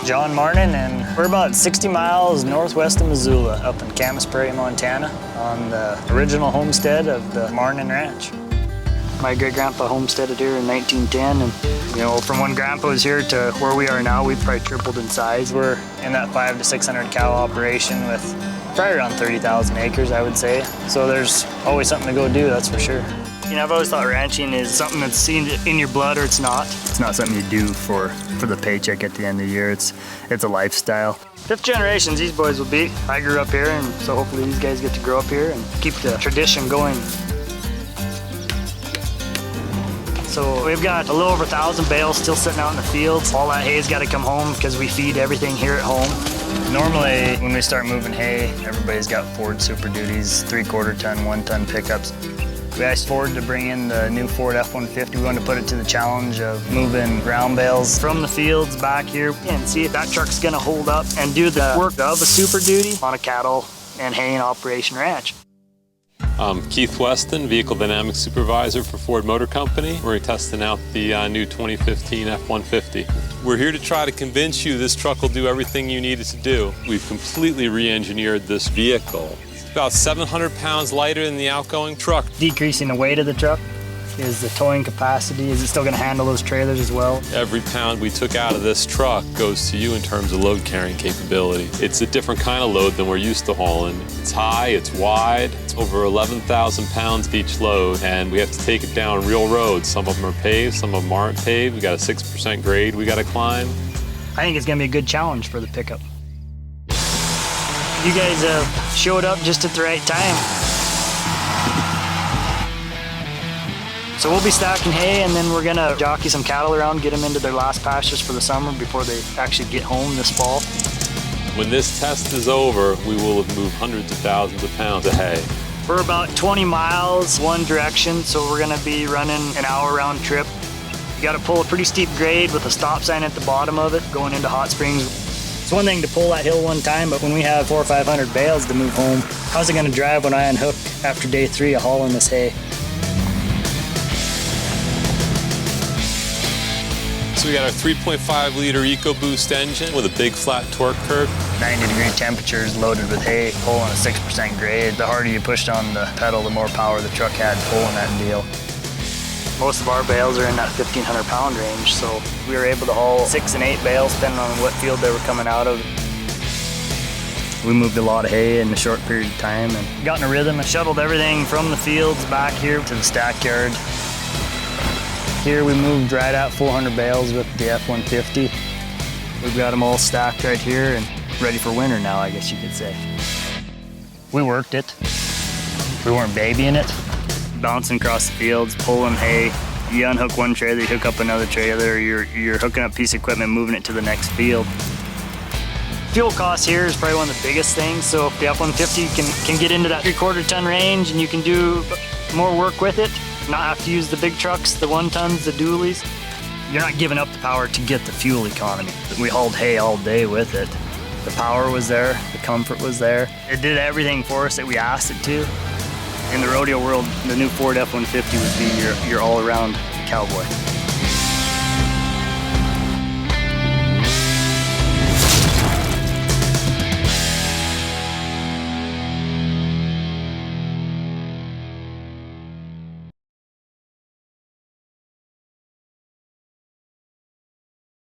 John Martin, and we're about 60 miles northwest of Missoula, up in Camas Prairie, Montana, on the original homestead of the Martin Ranch. My great-grandpa homesteaded here in 1910, and from when Grandpa was here to where we are now, we've probably tripled in size. We're in that 500 to 600 cow operation with probably around 30,000 acres, I would say. So there's always something to go do, that's for sure. I've always thought ranching is something that's seen in your blood, or it's not. It's not something you do for the paycheck at the end of the year. It's a lifestyle. Fifth generations these boys will be. I grew up here, and so hopefully these guys get to grow up here and keep the tradition going. So we've got a little over 1,000 bales still sitting out in the fields. All that hay's got to come home because we feed everything here at home. Normally, when we start moving hay, everybody's got Ford Super Duties, 3/4 ton, 1 ton pickups. We asked Ford to bring in the new Ford F-150. We wanted to put it to the challenge of moving ground bales from the fields back here and see if that truck's gonna hold up and do the work of a Super Duty on a cattle and hay and operation ranch. I'm Keith Weston, Vehicle Dynamics Supervisor for Ford Motor Company. We're testing out the new 2015 F-150. We're here to try to convince you this truck will do everything you need it to do. We've completely re-engineered this vehicle. It's about 700 pounds lighter than the outgoing truck. Decreasing the weight of the truck is the towing capacity. Is it still going to handle those trailers as well? Every pound we took out of this truck goes to you in terms of load carrying capability. It's a different kind of load than we're used to hauling. It's high, it's wide, it's over 11,000 pounds each load, and we have to take it down real roads. Some of them are paved, some of them aren't paved. We got a 6% grade we got to climb. I think it's going to be a good challenge for the pickup. You guys have showed up just at the right time. So we'll be stacking hay, and then we're gonna jockey some cattle around, get them into their last pastures for the summer before they actually get home this fall. When this test is over, we will have moved hundreds of thousands of pounds of hay. We're about 20 miles one direction, so we're gonna be running an hour round trip. You gotta pull a pretty steep grade with a stop sign at the bottom of it going into Hot Springs. It's one thing to pull that hill one time, but when we have 400 or 500 bales to move home, how's it gonna drive when I unhook after day 3 of hauling this hay? So we got our 3.5 liter EcoBoost engine with a big flat torque curve. 90-degree temperatures loaded with hay, pulling a 6% grade. The harder you pushed on the pedal, the more power the truck had pulling that deal. Most of our bales are in that 1,500 pound range, so we were able to haul 6 and 8 bales depending on what field they were coming out of. We moved a lot of hay in a short period of time and got in a rhythm and shuttled everything from the fields back here to the stack yard. Here we moved right at 400 bales with the F-150. We've got them all stacked right here and ready for winter now, I guess you could say. We worked it. We weren't babying it. Bouncing across the fields, pulling hay. You unhook one trailer, you hook up another trailer, you're hooking up a piece of equipment, moving it to the next field. Fuel cost here is probably one of the biggest things, so if the F-150 can get into that 3/4 ton range and you can do more work with it, not have to use the big trucks, the 1 tons, the dualies, you're not giving up the power to get the fuel economy. We hauled hay all day with it. The power was there, the comfort was there. It did everything for us that we asked it to. In the rodeo world, the new Ford F-150 would be your all-around cowboy.